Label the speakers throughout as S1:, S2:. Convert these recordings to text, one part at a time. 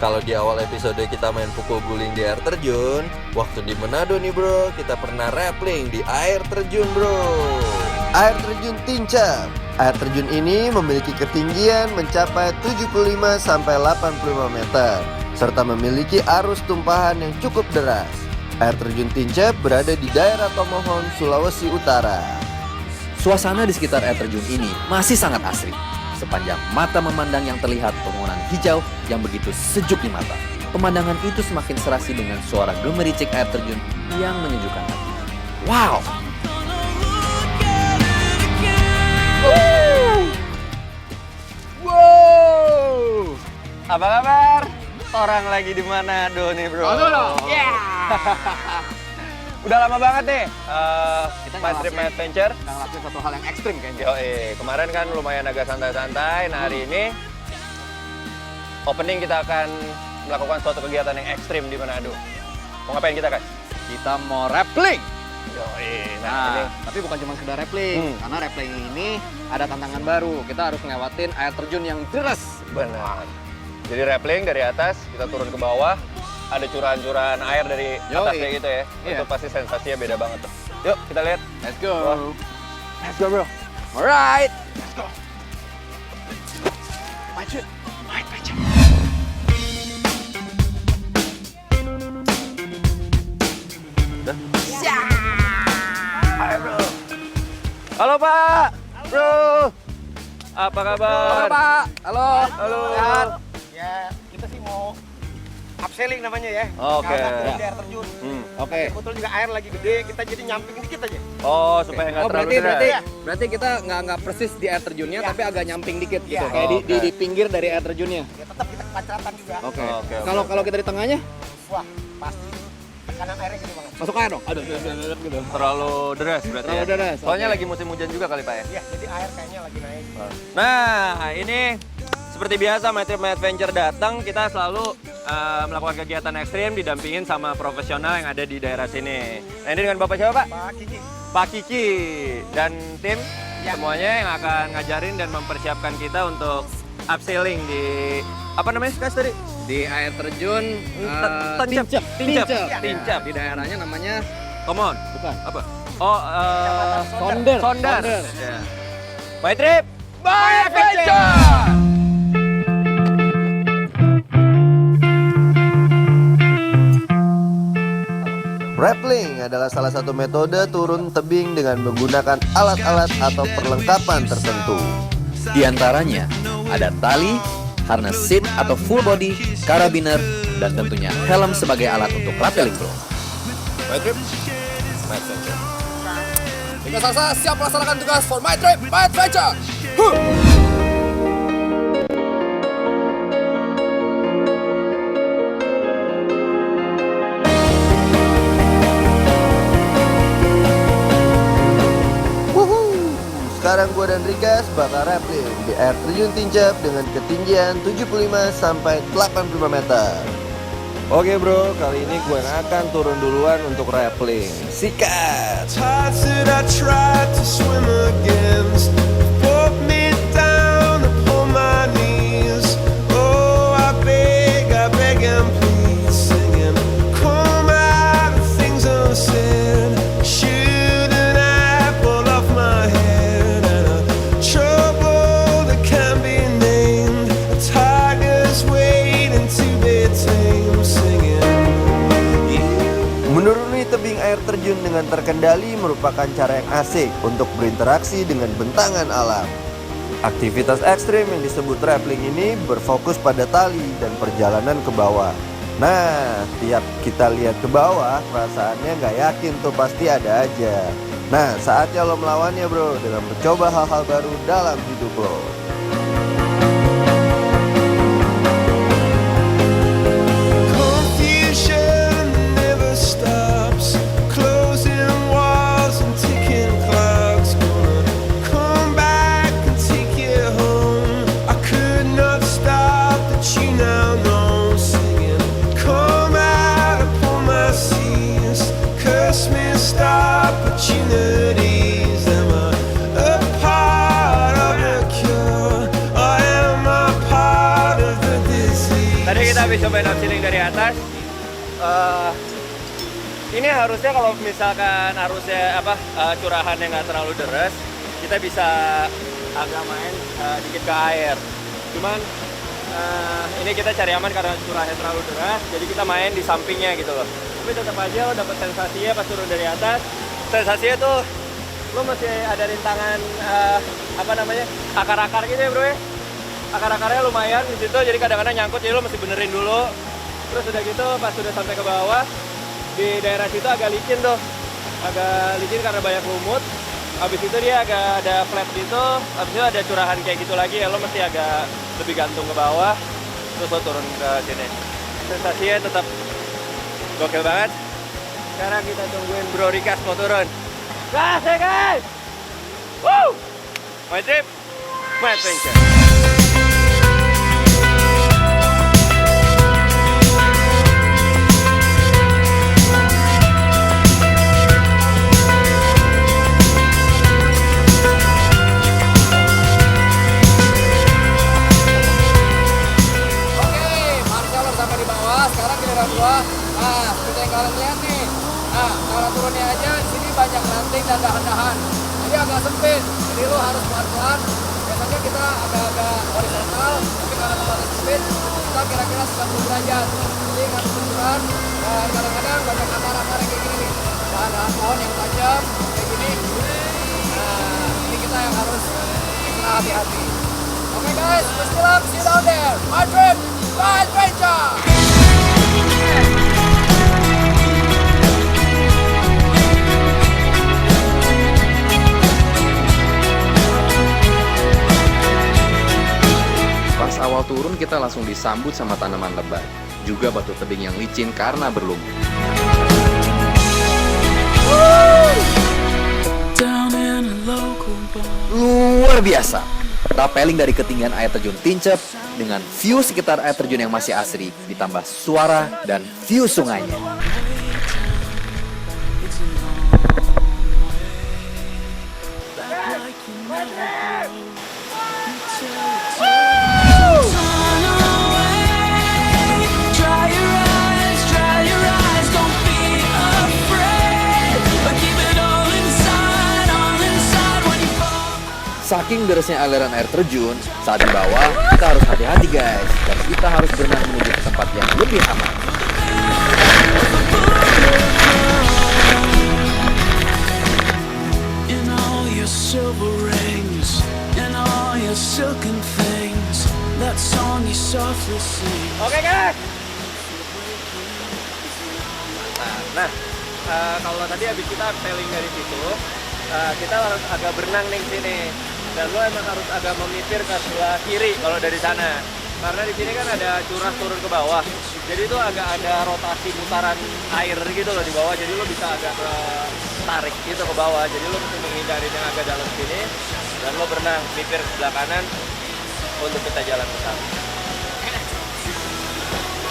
S1: Kalau di awal episode kita main pukul guling di air terjun, waktu di Manado nih bro, kita pernah rappling di air terjun bro. Air terjun Tincap. Air terjun ini memiliki ketinggian mencapai 75-85 meter, serta memiliki arus tumpahan yang cukup deras. Air terjun Tincap berada di daerah Tomohon, Sulawesi Utara.
S2: Suasana di sekitar air terjun ini masih sangat asri. Sepanjang mata memandang yang terlihat pepohonan hijau yang begitu sejuk di mata. Pemandangan itu semakin serasi dengan suara gemericik air terjun yang menyejukkan hati. Wow!
S1: Wow! Apa kabar? Orang lagi di Manado nih bro. Udah lama banget nih My Trip My Adventure
S3: Nggak ngelakuin satu hal yang ekstrim kayaknya.
S1: Kemarin kan lumayan agak santai-santai. Nah hari ini opening kita akan melakukan suatu kegiatan yang ekstrim di Manado. Mau ngapain kita, Kas?
S3: Kita mau rappling.
S1: Nah, ini
S3: tapi bukan cuma sekedar rappling. Karena rappling ini ada tantangan baru. Kita harus ngelewatin air terjun yang deras.
S1: benar. Jadi rappling dari atas, kita turun ke bawah. Ada curahan-curahan air dari atasnya gitu ya. Itu pasti sensasinya beda banget tuh. Yuk, kita lihat.
S3: Let's go.
S1: Let's go, bro.
S3: Alright. Let's go. Maju.
S1: Hai, bro. Halo, Pak. Bro. Apa kabar?
S3: Halo, Pak. Halo.
S1: Halo.
S3: Sehat?
S4: Ya, kita sih mau upselling namanya ya.
S1: Oke.
S4: Karena turun di air terjun.
S3: Oke.
S4: Kebetulan juga air lagi gede, kita jadi nyamping dikit aja.
S1: Oh, supaya nggak terlalu deras.
S3: berarti kita nggak persis di air terjunnya,
S4: Iya.
S3: tapi agak nyamping dikit gitu.
S4: Iya.
S3: Kayak
S1: Oke.
S3: di pinggir dari air terjunnya.
S4: Ya tetap kita kepancatan juga.
S3: Oke.
S1: Oke.
S3: Kalau kita di tengahnya,
S4: Wah, pasti tekanan airnya gede banget.
S3: masuk air dong. Aduh, gitu.
S1: Terlalu deras berarti
S3: Terlalu
S1: ya?
S3: deras,
S1: Soalnya
S3: oke.
S1: lagi musim hujan juga kali, Pak ya?
S4: Iya, jadi air kayaknya lagi naik.
S1: Nah, ini seperti biasa My Trip My Adventure datang, kita selalu melakukan kegiatan ekstrim didampingin sama profesional yang ada di daerah sini. Nah, ini dengan Bapak siapa, Pak?
S4: Pak Kiki.
S1: Pak Kiki dan tim
S4: Ya.
S1: semuanya yang akan ngajarin dan mempersiapkan kita untuk upselling di apa namanya Kas tadi?
S3: Di air terjun
S1: Tincap.
S3: Tincap. Di daerahnya namanya
S1: Come on.
S3: bukan.
S1: Apa? Oh,
S3: Sonder.
S1: Sonder.
S3: Sonder.
S1: Ya. My Trip My Adventure. Rappling adalah salah satu metode turun tebing dengan menggunakan alat-alat atau perlengkapan tertentu.
S2: Di antaranya ada tali, harness seat atau full body, karabiner, dan tentunya helm sebagai alat untuk rappelling bro.
S1: My Trip My Adventure.
S3: Tiga Salsa siap melaksanakan tugas for My Trip My Adventure.
S1: Sekarang gua dan Rikas bakal rappling di air terjun Tincap dengan ketinggian 75-85 meter. Oke bro, kali ini gue yang akan turun duluan untuk rappling. Sikat!
S5: Tides that I tried to swim against pulled me down upon my knees. Oh, I beg and please, singing, come out of things unsaid. Shouldn't I pull off my head and a trouble that can't be named? A tiger's waiting to be tamed, singing.
S1: Menuruni tebing air terjun dengan terkendali merupakan cara yang asik untuk berinteraksi dengan bentangan alam. Aktivitas ekstrim yang disebut rappling ini berfokus pada tali dan perjalanan ke bawah. Nah, tiap kita lihat ke bawah, perasaannya nggak yakin tuh pasti ada aja. Nah, saatnya lo melawannya bro, dengan mencoba hal-hal baru dalam hidup lo.
S5: Confusion never stops, closing walls and ticking clocks. Gonna come back and take you home. I could not stop the tune now, no, singing. Come out upon my seas, curse missed opportunities. Am I a part of the cure?
S4: bisa main abseiling dari atas. Ini harusnya kalau misalkan arusnya curahannya nggak terlalu deras, kita bisa agak main dikit ke air. Cuman ini kita cari aman karena curahnya terlalu deras, jadi kita main di sampingnya gitu loh. Tapi tetap aja lo dapet sensasinya pas turun dari atas. Sensasinya tuh lo masih ada rintangan akar-akar gitu ya bro ya. Akar-akarnya lumayan di situ, jadi kadang-kadang nyangkut, jadi lo mesti benerin dulu. Terus udah gitu pas sudah sampai ke bawah, di daerah situ agak licin tuh, agak licin karena banyak lumut. Habis itu dia agak ada flat gitu, habis itu ada curahan kayak gitu lagi ya, lo mesti agak lebih gantung ke bawah, terus lo turun ke sini. Sensasinya tetap gokil banget. Sekarang kita tungguin Bro Rikas mau turun. Gas ya guys! Woo! My trip, my adventure.
S3: Sekarang giliran gua. Nah, seperti yang kalian lihat nih. Nah, cara turunnya aja di sini banyak ranting dan dahan-dahan. Jadi agak sempit. Jadi lu harus pelan-pelan. Biasanya kita agak-agak horizontal, tapi karena tempatnya sempit, kita kira-kira 90 derajat. Jadi nggak kebenturan. Dan kadang-kadang banyak akar-akar kayak gini nih. Dahan-dahan pohon yang tajam kayak gini. Nah, ini kita yang harus ekstra hati-hati. Oke guys, wish me luck. See you down there. My trip, my adventure.
S2: Pas awal turun kita langsung disambut sama tanaman lebat, juga batu tebing yang licin karena berlumpur. Luar biasa! Rappelling dari ketinggian air terjun Tincep dengan view sekitar air terjun yang masih asri, ditambah suara dan view sungainya. Saking derasnya aliran air terjun, saat di bawah kita harus hati-hati guys, dan kita harus berenang menuju ke tempat yang lebih aman.
S4: Oke guys. Nah, kalau tadi habis kita abseiling dari situ, kita harus agak berenang nih sini. Dan lo emang harus agak memipir ke sebelah kiri kalau dari sana. Karena di sini kan ada curah turun ke bawah. Jadi itu agak ada rotasi putaran air gitu loh di bawah. Jadi lo bisa agak tarik gitu ke bawah. Jadi lo mesti menghindari yang agak dalam sini. Dan lo berenang, mipir ke sebelah kanan untuk kita jalan ke sana.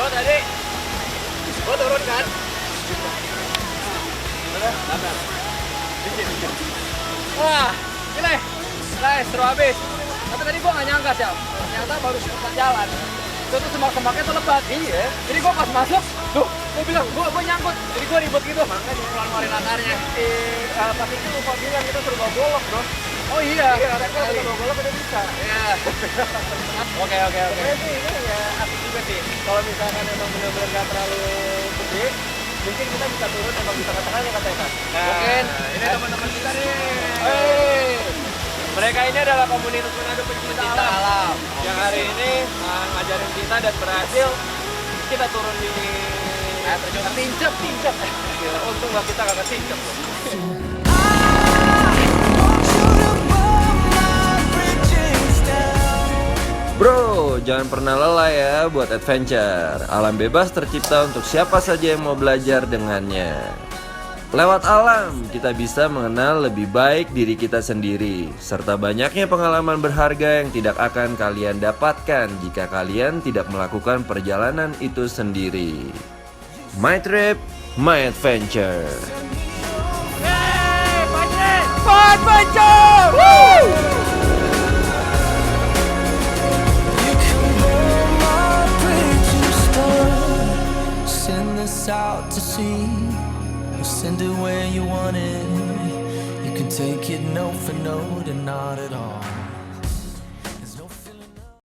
S4: Oh tadi, lo turun kan? Udah, dapat. Dikit. Wah, gila. Guys, seru habis. Tapi tadi gua nggak nyangka sih, ternyata baru sebentar jalan. Itu tuh semak-semaknya tuh lebat. Iya. Jadi gua pas masuk, tuh, gua bilang gua nyangkut. Jadi gua ribet gitu. Makanya dikeluarin latarnya. Pas itu lupa bilang kita suruh bawa golok, bro. Oh iya. Iya, kita bawa golok udah bisa. Iya. Oke. Ini ya asik juga sih. Kalau misalkan emang benar-benar nggak terlalu gede, mungkin kita bisa turun emang bisa ke tengah nih katanya. Mungkin. Ini teman-teman kita nih. Mereka ini adalah komunitas Manado pencinta alam yang hari ini ngajarin kita dan berhasil kita turun di air terjun Tincep. Gila, untung lah kita kagak Tincep loh.
S1: Bro, jangan pernah lelah ya buat adventure. Alam bebas tercipta untuk siapa saja yang mau belajar dengannya. Lewat alam, kita bisa mengenal lebih baik diri kita sendiri, serta banyaknya pengalaman berharga yang tidak akan kalian dapatkan jika kalian tidak melakukan perjalanan itu sendiri. My trip, my adventure.
S4: My adventure! Woo!
S5: You can blow my bridges down.
S6: see. You'll send it where you want it. You can take it note for note and not at all.